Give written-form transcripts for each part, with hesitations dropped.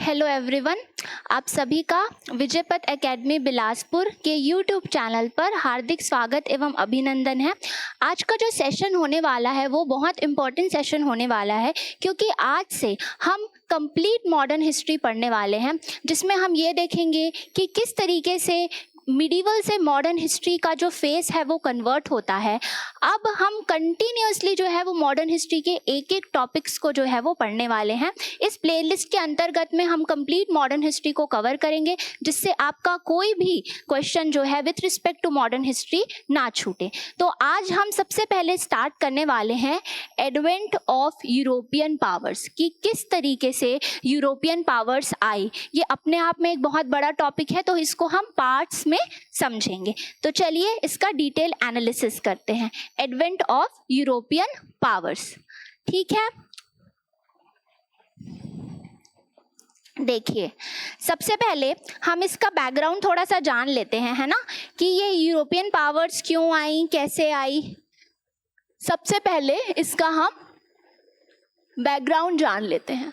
Hello everyone, आप सभी का विजयपथ एकेडमी बिलासपुर के यूट्यूब चैनल पर हार्दिक स्वागत एवं अभिनंदन है। आज का जो सेशन होने वाला है वो बहुत इम्पोर्टेंट सेशन होने वाला है, क्योंकि आज से हम कंप्लीट मॉडर्न हिस्ट्री पढ़ने वाले हैं, जिसमें हम ये देखेंगे कि किस तरीके से मिडिवल से मॉडर्न हिस्ट्री का जो फेस है वो कन्वर्ट होता है। अब हम कंटिन्यूअसली जो है वो मॉडर्न हिस्ट्री के एक एक टॉपिक्स को जो है वो पढ़ने वाले हैं। इस प्लेलिस्ट के अंतर्गत में हम कंप्लीट मॉडर्न हिस्ट्री को कवर करेंगे, जिससे आपका कोई भी क्वेश्चन जो है with respect to modern history ना छूटे। तो आज हम सबसे पहले स्टार्ट करने वाले हैं एडवेंट ऑफ यूरोपियन पावर्स, कि किस तरीके से यूरोपियन पावर्स आई। ये अपने आप में एक बहुत बड़ा टॉपिक है, तो इसको हम पार्ट्स में समझेंगे। तो चलिए इसका डिटेल एनालिसिस करते हैं। एडवेंट ऑफ यूरोपियन पावर्स, ठीक है। देखिए, सबसे पहले हम इसका बैकग्राउंड थोड़ा सा जान लेते हैं, है ना, कि ये यूरोपियन पावर्स क्यों आई, कैसे आई। सबसे पहले इसका हम बैकग्राउंड जान लेते हैं,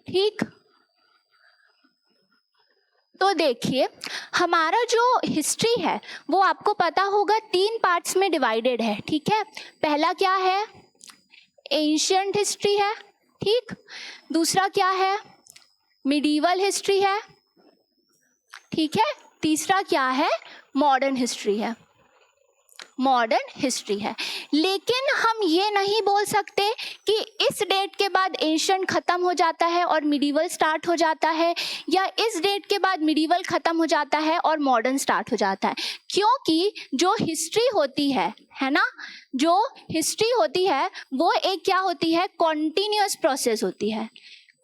ठीक। तो देखिए, हमारा जो हिस्ट्री है वो आपको पता होगा 3 पार्ट्स में डिवाइडेड है, ठीक है। पहला क्या है, एंशिएंट हिस्ट्री है, ठीक। दूसरा क्या है, मिडिवल हिस्ट्री है, ठीक है। तीसरा क्या है, मॉडर्न हिस्ट्री है, मॉडर्न हिस्ट्री है। लेकिन हम ये नहीं बोल सकते कि इस डेट के बाद एंशिएंट खत्म हो जाता है और मिडिवल स्टार्ट हो जाता है, या इस डेट के बाद मिडिवल खत्म हो जाता है और मॉडर्न स्टार्ट हो जाता है। क्योंकि जो हिस्ट्री होती है ना, जो हिस्ट्री होती है वो एक क्या होती है, कॉन्टिन्यूअस प्रोसेस होती है,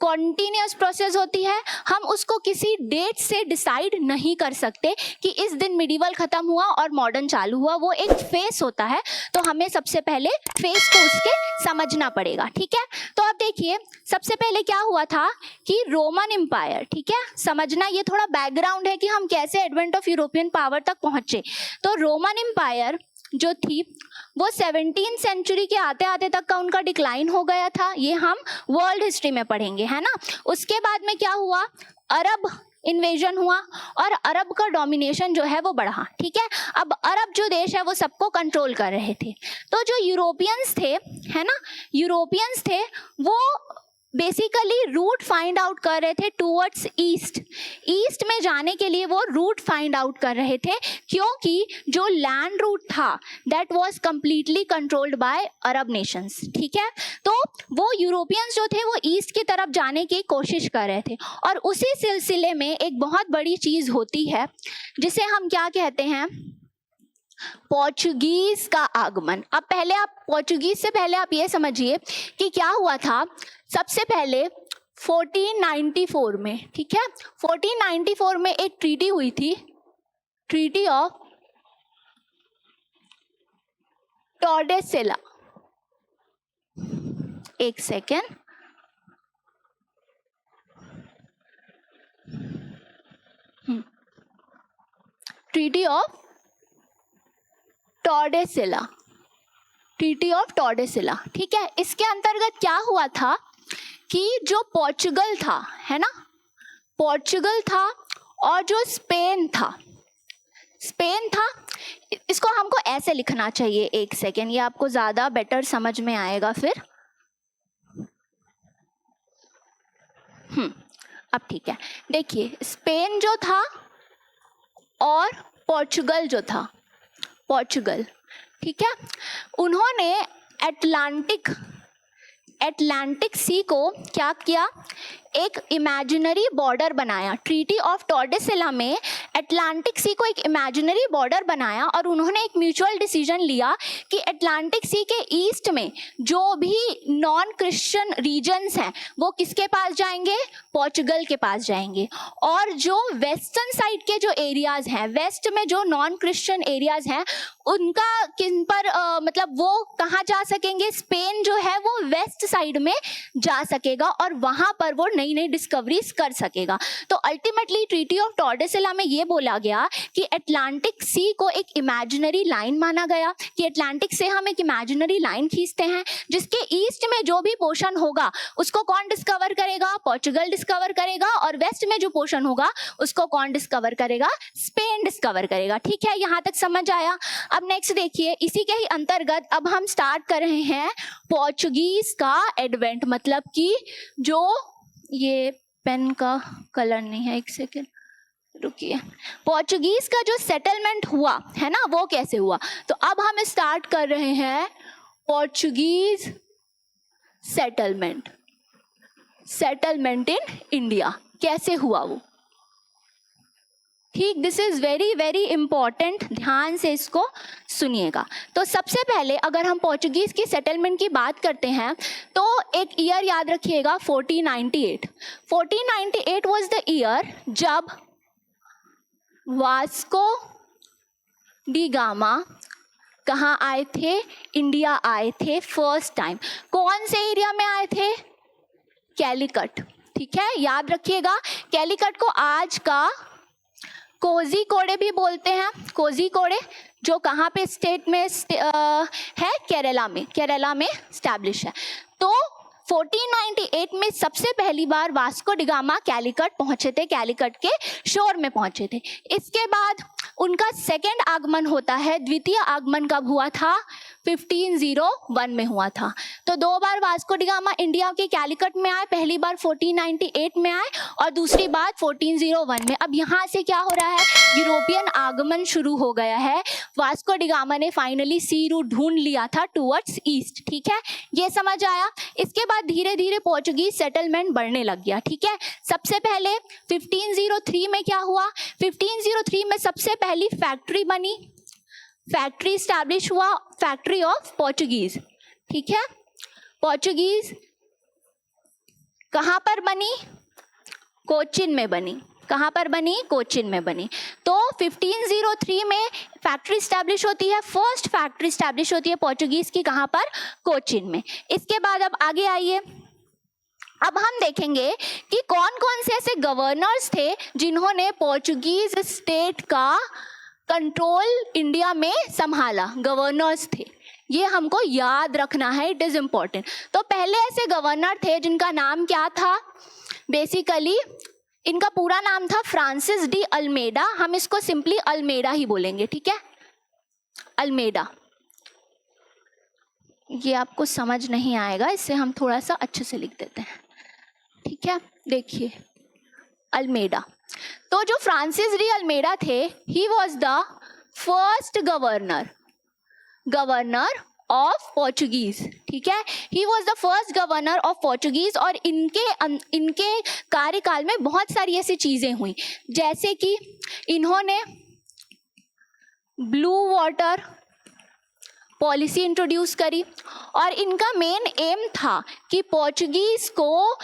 कॉन्टिन्यूअस प्रोसेस होती है। हम उसको किसी डेट से डिसाइड नहीं कर सकते कि इस दिन मिडिवल खत्म हुआ और मॉडर्न चालू हुआ। वो एक फेस होता है, तो हमें सबसे पहले फेस को उसके समझना पड़ेगा, ठीक है। तो अब देखिए, सबसे पहले क्या हुआ था कि रोमन एम्पायर, ठीक है। समझना, ये थोड़ा बैकग्राउंड है कि हम कैसे एडवेंट ऑफ यूरोपियन पावर तक पहुंचे। तो रोमन एम्पायर जो थी वो 17वीं सेंचुरी के आते आते तक का उनका डिक्लाइन हो गया था। ये हम वर्ल्ड हिस्ट्री में पढ़ेंगे, है ना। उसके बाद में क्या हुआ, अरब इन्वेजन हुआ और अरब का डोमिनेशन जो है वो बढ़ा, ठीक है। अब अरब जो देश है वो सबको कंट्रोल कर रहे थे। तो जो यूरोपियंस थे, है ना, यूरोपियंस थे वो बेसिकली रूट फाइंड आउट कर रहे थे टूवर्ड्स ईस्ट। ईस्ट में जाने के लिए वो रूट फाइंड आउट कर रहे थे, क्योंकि जो लैंड रूट था that was completely controlled by Arab Nations, ठीक है। तो वो यूरोपियंस जो थे वो ईस्ट की तरफ जाने की कोशिश कर रहे थे, और उसी सिलसिले में एक बहुत बड़ी चीज होती है जिसे हम क्या कहते हैं, पोर्चुगीज का आगमन। अब पहले आप पोर्चुगीज से पहले आप ये समझिए कि क्या हुआ था। सबसे पहले 1494 में, ठीक है, 1494 में एक ट्रीटी हुई थी, ट्रीटी ऑफ टॉर्डेसिला। एक second, treaty of Tordesillas, treaty of Tordesillas, ठीक है। इसके अंतर्गत क्या हुआ था कि जो पोर्चुगल था, है ना, पोर्चुगल था और जो स्पेन था, स्पेन था, इसको हमको ऐसे लिखना चाहिए, एक सेकेंड, ये आपको ज्यादा बेटर समझ में आएगा फिर। अब ठीक है। देखिए, स्पेन जो था और पोर्चुगल जो था, पोर्चुगल, ठीक है, उन्होंने अटलांटिक सी को क्या किया, एक इमेजिनरी बॉर्डर बनाया। ट्रीटी ऑफ टॉर्डेसिला में अटलांटिक सी को एक इमेजिनरी बॉर्डर बनाया, और उन्होंने एक म्यूचुअल डिसीजन लिया कि अटलांटिक सी के ईस्ट में जो भी नॉन क्रिश्चियन रीजन्स हैं वो किसके पास जाएंगे, पोर्चुगल के पास जाएंगे, और जो वेस्टर्न साइड के जो एरियाज हैं, वेस्ट में जो नॉन क्रिश्चियन एरियाज हैं, उनका किन पर मतलब वो कहाँ जा सकेंगे, स्पेन जो है वो वेस्ट साइड में जा सकेगा और वहां पर वो नई नई डिस्कवरीज कर सकेगा। तो अल्टीमेटली ट्रीटी ऑफ टॉर्डेसिला में ये बोला गया कि अटलांटिक सी को एक इमेजिनरी लाइन माना गया, कि अटलांटिक से हम एक इमेजिनरी लाइन खींचते हैं जिसके ईस्ट में जो भी पोर्शन होगा उसको कौन डिस्कवर करेगा, पोर्चुगल डिस्कवर करेगा, और वेस्ट में जो पोर्शन होगा उसको कौन डिस्कवर करेगा, स्पेन डिस्कवर करेगा। ठीक है, यहाँ तक समझ आया। अब नेक्स्ट देखिए, इसी के ही अंतर्गत अब हम स्टार्ट कर रहे हैं पोर्चुगीज का एडवेंट, मतलब कि जो ये पेन का कलर नहीं है, एक सेकेंड रुकिए, पोर्चुगीज का जो सेटलमेंट हुआ है ना वो कैसे हुआ। तो अब हम स्टार्ट कर रहे हैं पोर्चुगीज सेटलमेंट इन इंडिया, कैसे हुआ वो। ठीक, this is very very important, ध्यान से इसको सुनिएगा। तो सबसे पहले अगर हम पोर्चुगीज की सेटलमेंट की बात करते हैं तो एक ईयर याद रखिएगा, 1498। 1498 वाज द ईयर जब वास्को डी गामा कहाँ आए थे, इंडिया आए थे फर्स्ट टाइम। कौन से एरिया में आए थे, कैलीकट। ठीक है, याद रखिएगा, कैलीकट को आज का कोझिकोडे भी बोलते हैं। कोझिकोडे जो कहाँ पे स्टेट में है, केरला में स्टैब्लिश है। तो 1498 में सबसे पहली बार वास्को डी गामा कैलीकट पहुंचे थे, कैलीकट के शोर में पहुंचे थे। इसके बाद उनका सेकेंड आगमन होता है, द्वितीय आगमन कब हुआ था, 1501 में हुआ था। तो दो बार वास्को डी गामा इंडिया के कैलीकट में आए, पहली बार 1498 में आए और दूसरी बार 1401 में। अब यहाँ से क्या हो रहा है, यूरोपियन आगमन शुरू हो गया है। वास्को डी गामा ने फाइनली सी रूट ढूंढ लिया था टुवर्ड्स ईस्ट। ठीक है, ये समझ आया। इसके बाद धीरे धीरे पोर्चुगीज सेटलमेंट बढ़ने लग गया। ठीक है, सबसे पहले 1503 में क्या हुआ, 1503 में सबसे पहली फैक्ट्री बनी, फैक्ट्री स्टैब्लिश हुआ, फैक्ट्री ऑफ पोर्चुगीज। ठीक है, पोर्चुगीज कहां पर बनी, कोचिन में बनी। कहां पर बनी, कोचिन में बनी। तो 1503 में फैक्ट्री स्टैब्लिश होती है, फर्स्ट फैक्ट्री स्टैब्लिश होती है पोर्चुगीज की, कहां पर, कोचिन में। इसके बाद अब आगे आइए, अब हम देखेंगे कि कौन कौन से ऐसे गवर्नर्स थे जिन्होंने पोर्चुगीज स्टेट का कंट्रोल इंडिया में संभाला। गवर्नर्स थे, ये हमको याद रखना है, इट इज इंपॉर्टेंट। तो पहले ऐसे गवर्नर थे जिनका नाम क्या था, बेसिकली इनका पूरा नाम था फ्रांसिस डी अल्मेडा, हम इसको सिंपली अल्मेडा ही बोलेंगे। ठीक है, अल्मेडा, ये आपको समझ नहीं आएगा, इससे हम थोड़ा सा अच्छे से लिख देते हैं। ठीक है, देखिए अल्मेडा। तो जो फ्रांसिस डी अल्मेडा थे, he was the first governor of Portuguese. ठीक है, he was the first governor of Portuguese. और इनके कार्यकाल में बहुत सारी ऐसी चीजें हुई, जैसे कि इन्होंने ब्लू वाटर पॉलिसी इंट्रोड्यूस करी, और इनका मेन एम था कि पोर्चुगीज को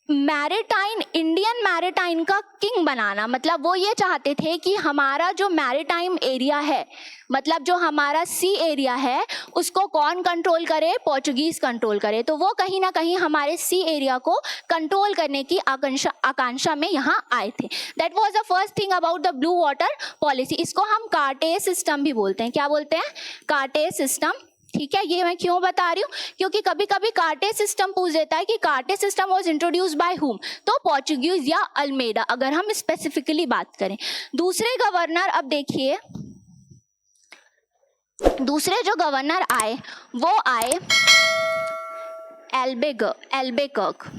मैरिटाइन, इंडियन मैरिटाइन का किंग बनाना। मतलब वो ये चाहते थे कि हमारा जो मैरिटाइम एरिया है, मतलब जो हमारा सी एरिया है, उसको कौन कंट्रोल करे, पोर्चुगीज कंट्रोल करे। तो वो कहीं ना कहीं हमारे सी एरिया को कंट्रोल करने की आकांक्षा में यहाँ आए थे। That was the first thing about the blue water policy. इसको हम कार्टे सिस्टम भी बोलते हैं। क्या बोलते हैं, कार्टे सिस्टम। ठीक है, ये मैं क्यों बता रही हूँ, क्योंकि कभी कभी कार्टे सिस्टम पूछ देता है कि कार्टे system was introduced by whom, तो पोर्चुगीज या अल्मेडा, अगर हम स्पेसिफिकली बात करें। दूसरे गवर्नर, अब देखिए दूसरे जो गवर्नर आए वो आए एल्बेकर्क।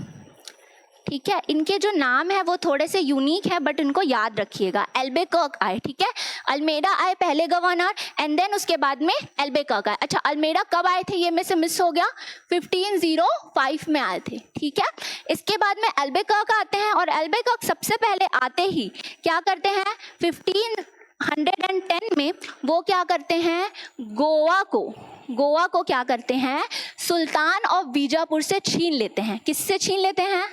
ठीक है, इनके जो नाम है वो थोड़े से यूनिक है, बट इनको याद रखिएगा। एल्बेकर्क आए, ठीक है, अल्मेडा आए पहले गवर्नर, एंड देन उसके बाद में एल्बेकर्क आए। अच्छा, अल्मेडा कब आए थे, ये में से मिस हो गया, 1505 में आए थे। ठीक है, इसके बाद में एल्बेकर्क आते हैं, और एल्बेकर्क सबसे पहले आते ही क्या करते हैं, 1510 में वो क्या करते हैं, गोवा को क्या करते हैं, सुल्तान ऑफ बीजापुर से छीन लेते हैं। किससे छीन लेते हैं,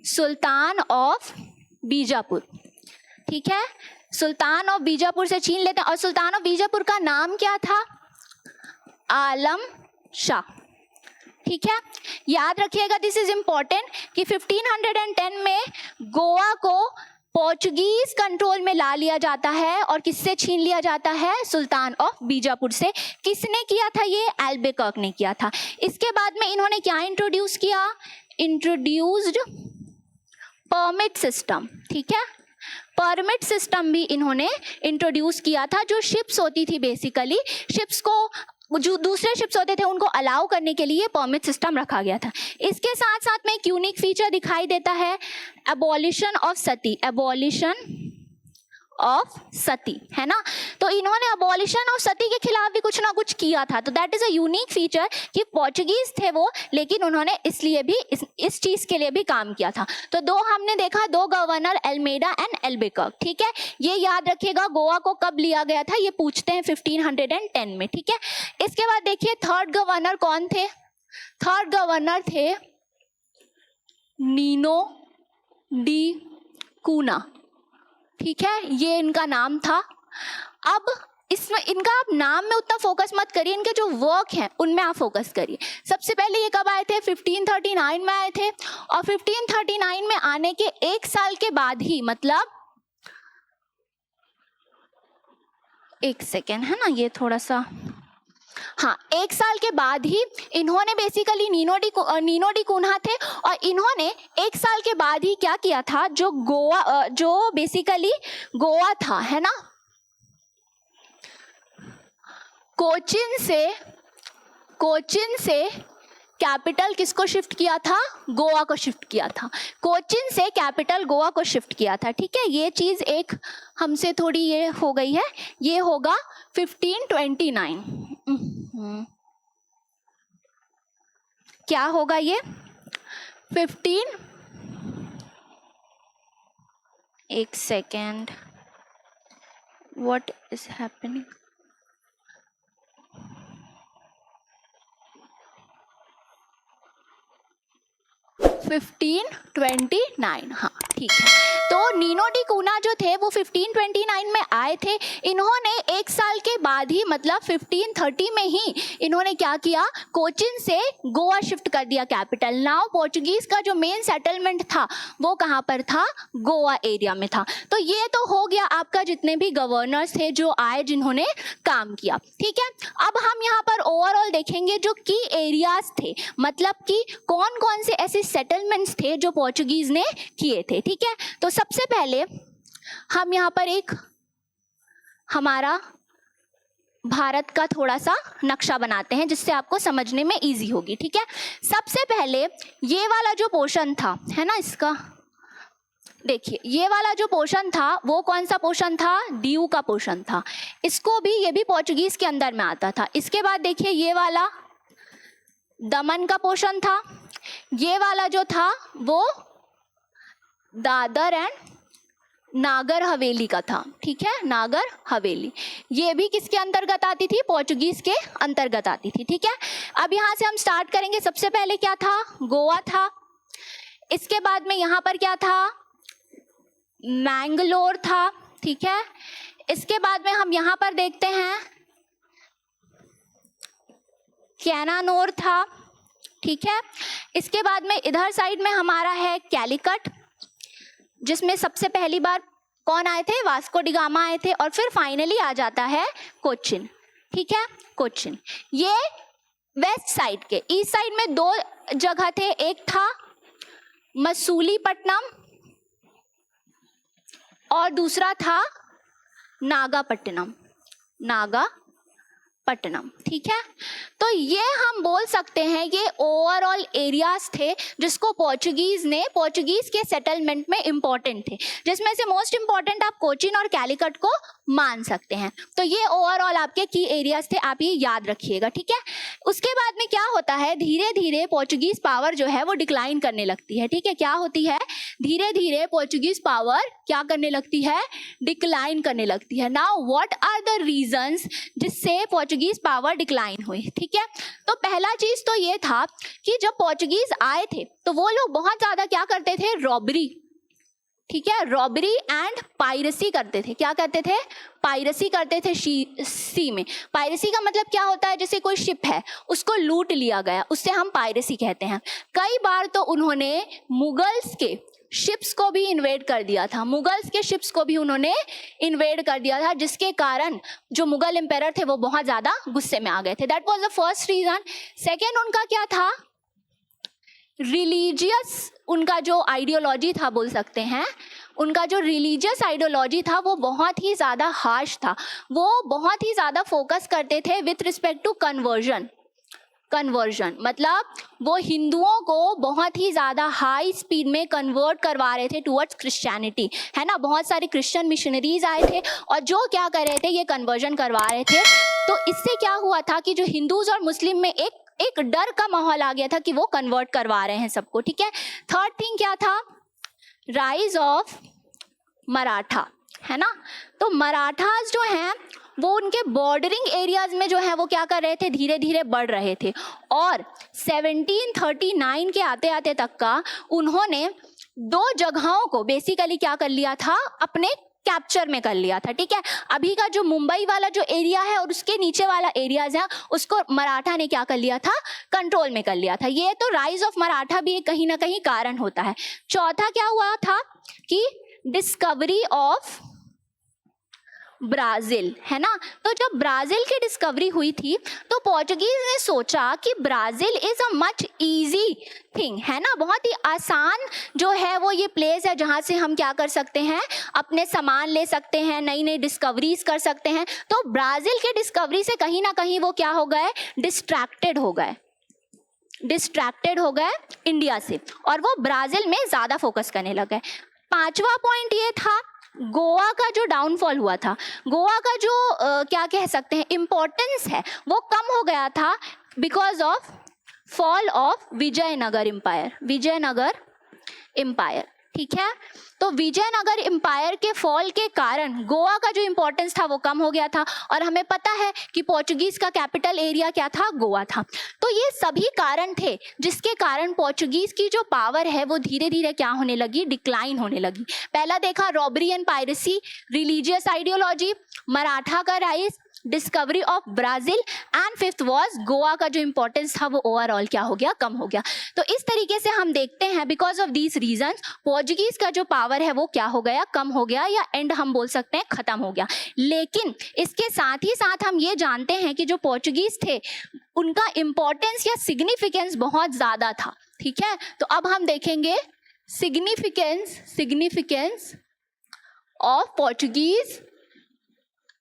सुल्तान ऑफ बीजापुर। ठीक है, सुल्तान ऑफ बीजापुर से छीन लेते हैं, और सुल्तान ऑफ बीजापुर का नाम क्या था, आलम शाह। ठीक है, याद रखिएगा, दिस इज इंपॉर्टेंट कि 1510 में गोवा को पोर्चुगीज कंट्रोल में ला लिया जाता है और किससे छीन लिया जाता है, सुल्तान ऑफ बीजापुर से। किसने किया था ये, एल्बेकर्क ने किया था। इसके बाद में इन्होंने क्या इंट्रोड्यूस किया, इंट्रोड्यूस्ड परमिट सिस्टम, ठीक है, परमिट सिस्टम भी इन्होंने इंट्रोड्यूस किया था। जो शिप्स होती थी बेसिकली, शिप्स को जो दूसरे शिप्स होते थे उनको अलाउ करने के लिए परमिट सिस्टम रखा गया था। इसके साथ साथ में एक यूनिक फीचर दिखाई देता है, abolition of sati, abolition of sati, है ना। तो इन्होंने अबॉलिशन ऑफ सती के खिलाफ भी कुछ ना कुछ किया था। तो that is a unique feature कि पोर्चुगीज थे वो, लेकिन उन्होंने इसलिए भी इस चीज के लिए भी काम किया था। तो दो हमने देखा, दो गवर्नर, अल्मेडा एंड एल्बेकर्क, ठीक है। ये याद रखिएगा, गोवा को कब लिया गया था ये पूछते हैं 1510 में, ठीक है। इसके बाद देखिए थर्ड गवर्नर कौन थे, थर्ड गवर्नर थे नीनो डी कूना, ठीक है, ये इनका नाम था। अब इसमें इनका आप नाम में उतना फोकस मत करिए, इनके जो वर्क हैं उनमें आप फोकस करिए। सबसे पहले ये कब आए थे, 1539 में आए थे, और 1539 में आने के एक साल के बाद ही, मतलब एक सेकेंड, है ना, ये थोड़ा सा, हाँ, एक साल के बाद ही इन्होंने बेसिकली नीनो डी कूना थे, और इन्होंने एक साल के बाद ही क्या किया था, जो गोवा, जो बेसिकली गोवा था, है ना, कोचिन से कैपिटल किसको शिफ्ट किया था, गोवा को शिफ्ट किया था। कोचिन से कैपिटल गोवा को शिफ्ट किया था, ठीक है। ये चीज एक हमसे थोड़ी ये हो गई है, ये होगा 1529। क्या होगा ये 15, एक सेकेंड, व्हाट इज हैपनिंग, 1529, हाँ ठीक है। तो नीनो डी कूना जो थे वो 1529 में आए थे। इन्होंने एक साल के बाद ही, मतलब 1530 में ही इन्होंने क्या किया, कोचिन से गोवा शिफ्ट कर दिया कैपिटल। नाउ पोर्चुगीज का जो मेन सेटलमेंट था वो कहाँ पर था, गोवा एरिया में था। तो ये तो हो गया आपका जितने भी गवर्नर्स थे जो आए, जिन्होंने काम किया, ठीक है। अब हम यहाँ पर ओवरऑल देखेंगे जो की एरियाज थे, मतलब कि कौन कौन से ऐसे सेटलमेंट्स थे जो पोर्चुगीज ने किए थे, ठीक है। तो सबसे पहले हम यहाँ पर एक हमारा भारत का थोड़ा सा नक्शा बनाते हैं जिससे आपको समझने में इजी होगी, ठीक है। सबसे पहले ये वाला जो पोर्शन था, है ना, इसका देखिए, ये वाला जो पोर्शन था वो कौन सा पोर्शन था, दीव का पोर्शन था। इसको भी, ये भी पोर्चुगीज के अंदर में आता था। इसके बाद देखिए ये वाला दमन का पोर्शन था। ये वाला जो था वो दादर एंड नागर हवेली का था, ठीक है, नागर हवेली। ये भी किसके अंतर्गत आती थी, पोर्चुगीज के अंतर्गत आती थी, ठीक है। अब यहाँ से हम स्टार्ट करेंगे। सबसे पहले क्या था, गोवा था। इसके बाद में यहाँ पर क्या था, मैंगलोर था, ठीक है। इसके बाद में हम यहाँ पर देखते हैं कैनानोर था, ठीक है। इसके बाद में इधर साइड में हमारा है कैलिकट, जिसमें सबसे पहली बार कौन आए थे, वास्को डी गामा आए थे, और फिर फाइनली आ जाता है कोचिन, ठीक है, कोचिन। ये वेस्ट साइड के, ईस्ट साइड में दो जगह थे, एक था मसूलीपट्टनम और दूसरा था नागापट्टनम, ठीक है। तो ये हम बोल सकते हैं ये ओवरऑल एरियाज थे जिसको पोर्चुगीज के सेटलमेंट में इंपॉर्टेंट थे, जिसमें से मोस्ट इंपॉर्टेंट आप कोचिन और कैलिकट को मान सकते हैं। तो ये ओवरऑल आपके की एरियाज थे, आप ये याद रखिएगा, ठीक है। उसके बाद में क्या होता है, धीरे धीरे पोर्चुगीज पावर जो है वो डिक्लाइन करने लगती है, ठीक है। क्या होती है, धीरे धीरे पोर्चुगीज पावर क्या करने लगती है, डिक्लाइन करने लगती है। Now what are the reasons जिससे पोर्चुगीज पावर डिक्लाइन हुई, ठीक है। तो पहला चीज तो ये था कि जब पोर्चुगीज आए थे तो वो लोग बहुत ज्यादा क्या करते थे, रॉबरी, ठीक है, रॉबरी एंड पायरेसी करते थे। क्या करते थे? पायरेसी करते थे सी में। पायरेसी का मतलब क्या होता है? जैसे कोई शिप है, उसको लूट लिया गया, उससे हम पायरेसी कहते हैं। कई बार तो उन्होंने मुगल्स के शिप्स को भी इन्वेड कर दिया था, मुगल्स के शिप्स को भी उन्होंने इन्वेड कर दिया था, जिसके कारण जो मुगल एम्पायर थे वो बहुत ज्यादा गुस्से में आ गए थे। That was the first reason. Second उनका क्या था? रिलीजियस, उनका जो आइडियोलॉजी था बोल सकते हैं, उनका जो रिलीजियस आइडियोलॉजी था वो बहुत ही ज़्यादा हार्श था। वो बहुत ही ज़्यादा फोकस करते थे with respect to conversion. Conversion मतलब वो हिंदुओं को बहुत ही ज़्यादा हाई स्पीड में कन्वर्ट करवा रहे थे टुवर्ड्स क्रिश्चियनिटी, है ना। बहुत सारे क्रिश्चियन मिशनरीज आए थे और जो क्या कर रहे थे, ये कन्वर्जन करवा रहे थे। तो इससे क्या हुआ था कि जो हिंदूज और मुस्लिम में एक डर का माहौल आ गया था कि वो कन्वर्ट करवा रहे हैं सबको, ठीक है। थर्ड थिंग क्या था? राइज ऑफ मराठा, है ना। तो मराठास जो हैं वो उनके बॉर्डरिंग एरियाज में जो है वो क्या कर रहे थे, धीरे धीरे बढ़ रहे थे। और 1739 के आते आते तक का उन्होंने 2 जगहों को बेसिकली क्या कर लिया था, अपने कैप्चर में कर लिया था, ठीक है। अभी का जो मुंबई वाला जो एरिया है और उसके नीचे वाला एरियाज है, उसको मराठा ने क्या कर लिया था, कंट्रोल में कर लिया था। ये तो राइज ऑफ मराठा भी एक कहीं ना कहीं कारण होता है। चौथा क्या हुआ था कि डिस्कवरी ऑफ ब्राजील, है ना। तो जब ब्राजील की डिस्कवरी हुई थी तो पोर्चुगीज ने सोचा कि Brazil is a much easy thing, है ना। बहुत ही आसान जो है वो ये प्लेस है जहाँ से हम क्या कर सकते हैं, अपने सामान ले सकते हैं, नई नई डिस्कवरीज कर सकते हैं। तो ब्राजील की डिस्कवरी से कहीं ना कहीं वो क्या हो गए, डिस्ट्रैक्टेड हो गए इंडिया से, और वो ब्राजील में ज़्यादा फोकस करने लगे। 5वां पॉइंट ये था, गोवा का जो डाउनफॉल हुआ था, गोवा का जो क्या कह सकते हैं इम्पोर्टेंस है वो कम हो गया था because of fall of Vijayanagar empire, ठीक है। तो विजयनगर एम्पायर के फॉल के कारण गोवा का जो इम्पोर्टेंस था वो कम हो गया था, और हमें पता है कि पोर्चुगीज का कैपिटल एरिया क्या था, गोवा था। तो ये सभी कारण थे जिसके कारण पोर्चुगीज की जो पावर है वो धीरे धीरे क्या होने लगी, डिक्लाइन होने लगी। पहला देखा robbery and piracy, religious ideology, Maratha का rise, discovery of Brazil, and fifth was Goa का जो इंपॉर्टेंस था वो ओवरऑल क्या हो गया, कम हो गया। तो इस तरीके से हम देखते हैं because of these reasons Portuguese का जो पावर है वो क्या हो गया, कम हो गया, या एंड हम बोल सकते हैं खत्म हो गया। लेकिन इसके साथ ही साथ हम ये जानते हैं कि जो पोर्चुगीज थे उनका इंपॉर्टेंस या सिग्निफिकेंस बहुत ज्यादा था, ठीक है। तो अब हम देखेंगे significance of Portuguese,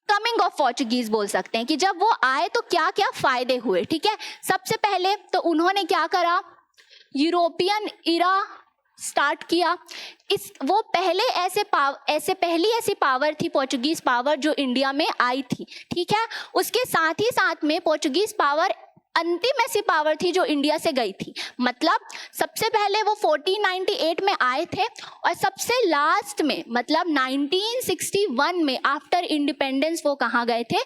coming of Portuguese बोल सकते हैं कि जब वो आए तो क्या क्या फायदे हुए, ठीक है। सबसे पहले तो उन्होंने क्या करा, यूरोपियन इरा स्टार्ट किया। वो पहली ऐसी पावर थी, पोर्चुगीज पावर, जो इंडिया में आई थी, ठीक है। उसके साथ ही साथ में पोर्चुगीज पावर अंतिम ऐसी पावर थी जो इंडिया से गई थी। मतलब सबसे पहले वो 1498 में आए थे और सबसे लास्ट में मतलब 1961 में आफ्टर इंडिपेंडेंस वो कहाँ गए थे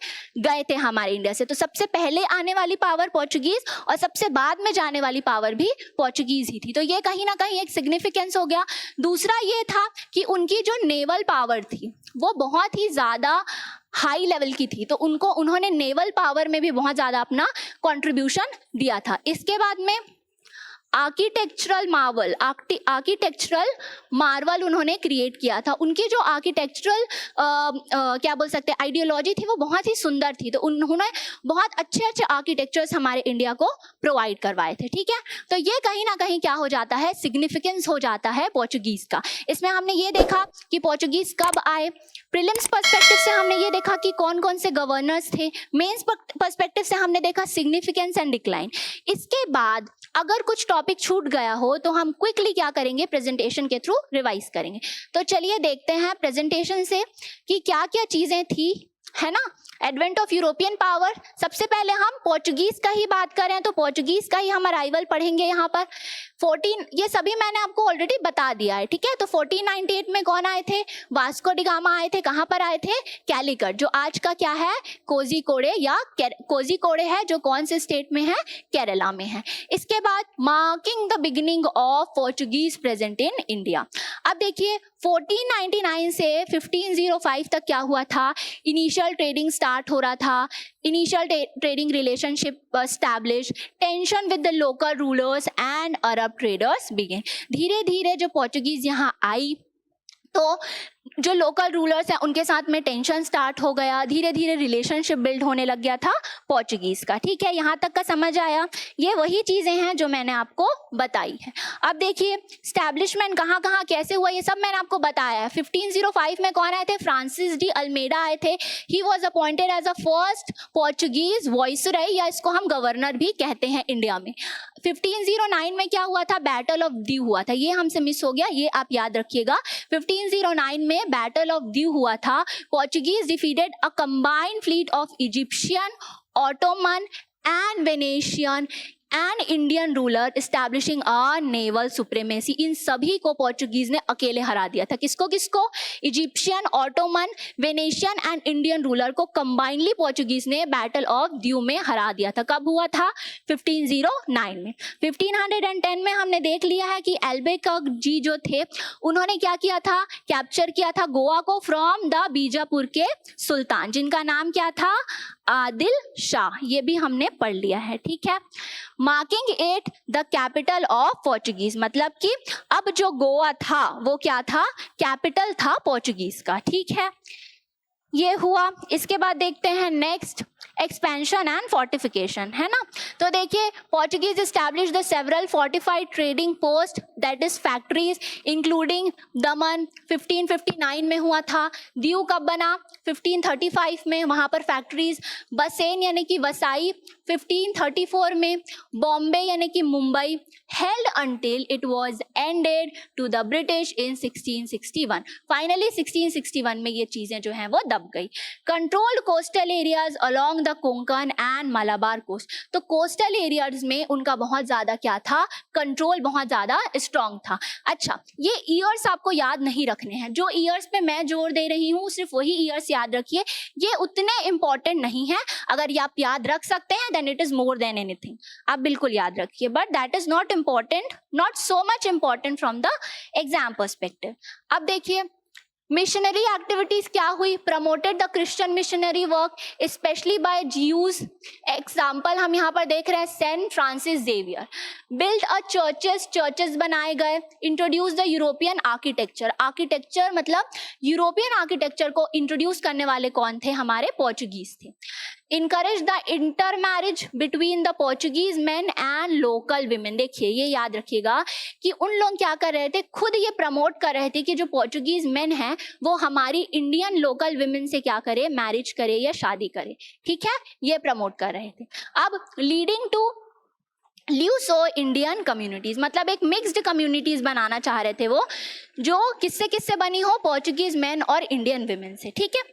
हमारे इंडिया से। तो सबसे पहले आने वाली पावर पोर्चुगीज और सबसे बाद में जाने वाली पावर भी पोर्चुगीज ही थी। तो ये कहीं ना कहीं एक सिग्निफिकेंस हो गया। दूसरा ये था कि उनकी जो नेवल पावर थी वो बहुत ही ज़्यादा हाई लेवल की थी, तो उन्होंने नेवल पावर में भी बहुत ज़्यादा अपना कंट्रीब्यूशन दिया था। इसके बाद में आर्किटेक्चरल मार्वल उन्होंने क्रिएट किया था। उनकी जो आर्किटेक्चरल क्या बोल सकते हैं आइडियोलॉजी थी वो बहुत ही सुंदर थी, तो उन्होंने बहुत अच्छे अच्छे आर्किटेक्चर्स हमारे इंडिया को प्रोवाइड करवाए थे, ठीक है। तो ये कहीं ना कहीं क्या हो जाता है, सिग्निफिकेंस हो जाता है पोर्चुगीज का। इसमें हमने ये देखा कि पोर्चुगीज कब आए, प्रीलिम्स पर्सपेक्टिव से हमने ये देखा कि कौन कौन से गवर्नर्स थे, मेंस पर्सपेक्टिव से हमने देखा सिग्निफिकेंस एंड डिक्लाइन। इसके बाद अगर कुछ टॉपिक छूट गया हो तो हम क्विकली क्या करेंगे, प्रेजेंटेशन के थ्रू रिवाइज करेंगे। तो चलिए देखते हैं प्रेजेंटेशन से कि क्या क्या चीजें थी, है ना। एडवेंट ऑफ यूरोपियन पावर, सबसे पहले हम पोर्चुगीज का ही बात करें तो पोर्चुगीज का ही हम अराइवल पढ़ेंगे यहाँ पर। 14 ये सभी मैंने आपको ऑलरेडी बता दिया है, ठीक है। तो 1498 में कौन आए थे, वास्को डी गामा आए थे। कहाँ पर आए थे, कैलीकट, जो आज का क्या है, कोझिकोडे या कोझिकोडे है, जो कौन से स्टेट में है, केरला में है। इसके बाद marking the beginning of Portuguese present in India. अब देखिए 1499 से 1505 तक क्या हुआ था, इनिशियल ट्रेडिंग स्टार्ट हो रहा था, initial trading relationship establish, tension with the local rulers and Arab traders begin. धीरे धीरे जो पोर्चुगीज यहाँ आई तो जो लोकल रूलर्स हैं उनके साथ में टेंशन स्टार्ट हो गया, धीरे धीरे रिलेशनशिप बिल्ड होने लग गया था पोर्चुगीज का। ठीक है, यहाँ तक का समझ आया। ये वही चीज़ें हैं जो मैंने आपको बताई है। अब देखिए स्टैब्लिशमेंट कहाँ कहाँ कैसे हुआ ये सब मैंने आपको बताया है। 1505 में कौन आए थे, फ्रांसिस डी अल्मेडा आए थे। He was appointed as a first Portuguese viceroy, या इसको हम गवर्नर भी कहते हैं इंडिया में। 1509 में क्या हुआ था, बैटल ऑफ द्यू हुआ था, ये हमसे मिस हो गया, ये आप याद रखिएगा। 1509 में बैटल ऑफ द्यू हुआ था। Portuguese defeated a combined fleet of Egyptian, Ottoman and Venetian and Indian ruler establishing a naval supremacy. इन सभी को पोर्चुगीज ने अकेले हरा दिया था। किसको किसको, Egyptian, Ottoman, Venetian and Indian ruler को कंबाइनली पोर्चुगीज ने बैटल ऑफ द्यू में हरा दिया था। कब हुआ था, 1509 में। 1510 में हमने देख लिया है कि अल्बुकर्क जी जो थे उन्होंने क्या किया था, कैप्चर किया था गोवा को फ्रॉम द बीजापुर के सुल्तान, जिनका नाम क्या था, आदिल शाह। ये भी हमने पढ़ लिया है। ठीक है, marking it the capital of Portuguese, मतलब कि अब जो गोवा था वो क्या था, कैपिटल था पोर्चुगीज का। ठीक है, ये हुआ। इसके बाद देखते हैं नेक्स्ट, एक्सपेंशन एंड फोर्टिफिकेशन, है ना। तो देखिए Portuguese establish the several fortified trading post, that is factories, including दमन, 1559 में हुआ था। दीव कब बना, 1535 में, वहाँ पर फैक्ट्रीज। बसेन यानी कि वसाई 1534 में। बॉम्बे यानी कि Mumbai, held until it was ended to the British in 1661। Finally 1661 में ये चीज़ें जो हैं वो दब गई। Controlled coastal areas along the Konkan and Malabar coast, तो कोस्टल एरियाज में उनका बहुत ज़्यादा क्या था, कंट्रोल बहुत ज़्यादा स्ट्रॉन्ग था। अच्छा, ये ईयर्स आपको याद नहीं रखने हैं, जो ईयर्स पे मैं जोर दे रही हूँ सिर्फ वही ईयर्स याद रखिए, ये उतने इंपॉर्टेंट नहीं है। अगर ये आप याद रख सकते हैं then it is more than anything, आप बिल्कुल याद रखिए, but that is not important, not so much important from the exam perspective. अब देखिए मिशनरी एक्टिविटीज क्या हुई, promoted the Christian missionary work specially by Jews. Example हम यहाँ पर देख रहे हैं, Saint Francis Xavier. Build a churches बनाए गए। Introduce the European architecture, architecture मतलब यूरोपियन आर्किटेक्चर को इंट्रोड्यूस करने वाले कौन थे, हमारे पोर्चुगीज थे। Encourage the inter marriage between the Portuguese man and local women. देखिए ये याद रखिएगा कि उन लोग क्या कर रहे थे, खुद ये प्रमोट कर रहे थे कि जो पोर्चुगीज मैन हैं वो हमारी इंडियन लोकल विमेन से क्या करे, मैरिज करे या शादी करे। ठीक है, ये प्रमोट कर रहे थे। अब लीडिंग टू ल्यूसो इंडियन कम्युनिटीज, मतलब एक मिक्स्ड कम्युनिटीज बनाना चाह रहे थे वो, जो किससे बनी हो, पोर्चुगीज मैन और इंडियन विमेन से। ठीक है,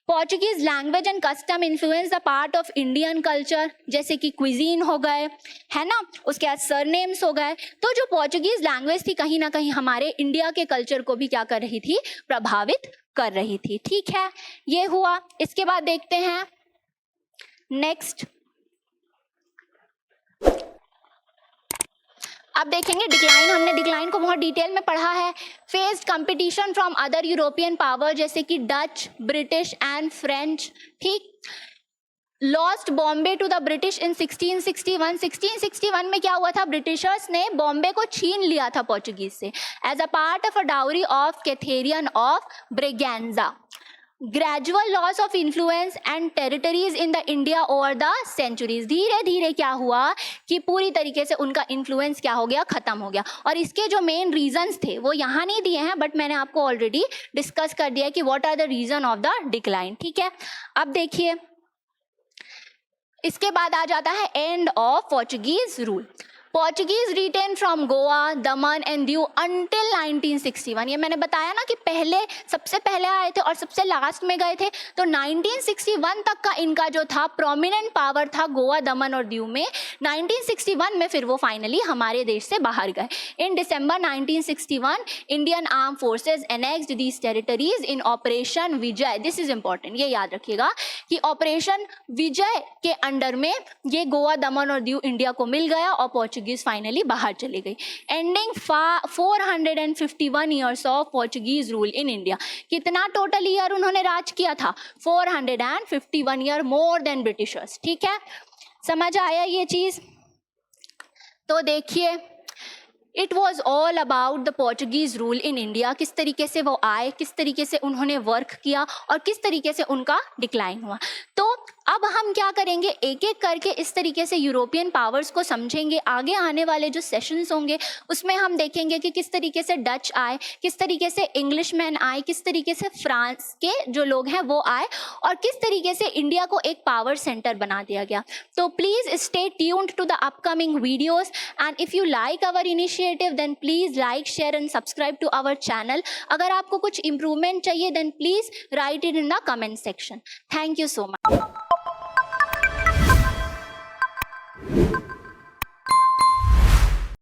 Portuguese language and custom influence the part of Indian culture, जैसे कि क्विजीन हो गए, है ना, उसके बाद सरनेम्स हो गए। तो जो पोर्चुगीज लैंग्वेज थी कहीं ना कहीं हमारे इंडिया के कल्चर को भी क्या कर रही थी, प्रभावित कर रही थी। ठीक है, ये हुआ। इसके बाद देखते हैं नेक्स्ट, अब देखेंगे डिक्लाइन। हमने डिक्लाइन को बहुत डिटेल में पढ़ा है। Faced competition from other European power जैसे कि डच, ब्रिटिश एंड फ्रेंच। ठीक, lost Bombay to the British in 1661। 1661 में क्या हुआ था, ब्रिटिशर्स ने बॉम्बे को छीन लिया था पोर्चुगीज से as a part of a dowry of Catherine of Braganza. Gradual loss of influence and territories in the India over the centuries. धीरे धीरे क्या हुआ कि पूरी तरीके से उनका इन्फ्लुएंस क्या हो गया, खत्म हो गया। और इसके जो मेन रीजंस थे वो यहाँ नहीं दिए हैं, बट मैंने आपको ऑलरेडी डिस्कस कर दिया है कि what are the reason of the decline. ठीक है, अब देखिए इसके बाद आ जाता है end of Portuguese rule. Portuguese retain from Goa, Daman and Diu until 1961। ये मैंने बताया ना कि पहले सबसे पहले आए थे और सबसे लास्ट में गए थे, तो 1961 तक का इनका जो था प्रोमिनेंट पावर था गोवा, दमन और दीव में। 1961 में फिर वो फाइनली हमारे देश से बाहर गए। इन दिसंबर 1961 Indian arm forces annexed these territories in operation Vijay. This is important, ये याद रखिएगा कि ऑपरेशन विजय के अंडर में ये गोवा, दमन और दीव इंडिया को मिल गया और पोर्चुगीज पोर्चुगीज फाइनली बाहर चली गई। Ending 451 years of Portuguese rule in India. कितना टोटल ईयर उन्होंने राज किया था? 451 ईयर, मोर देन ब्रिटिशर्स। ठीक है, समझ आया ये चीज? तो देखिए, it was all about the Portuguese rule in India. किस तरीके से वो आए, किस तरीके से उन्होंने वर्क किया और किस तरीके से उनका डिक्लाइन हुआ। तो अब हम क्या करेंगे, एक एक करके इस तरीके से यूरोपियन पावर्स को समझेंगे। आगे आने वाले जो सेशंस होंगे उसमें हम देखेंगे कि किस तरीके से डच आए, किस तरीके से इंग्लिशमैन आए, किस तरीके से फ्रांस के जो लोग हैं वो आए और किस तरीके से इंडिया को एक पावर सेंटर बना दिया गया। तो please stay tuned to the upcoming videos and if you like our initiative then please like, share and subscribe to our channel. अगर आपको कुछ इम्प्रूवमेंट चाहिए then please write it in the comment section. Thank you so much.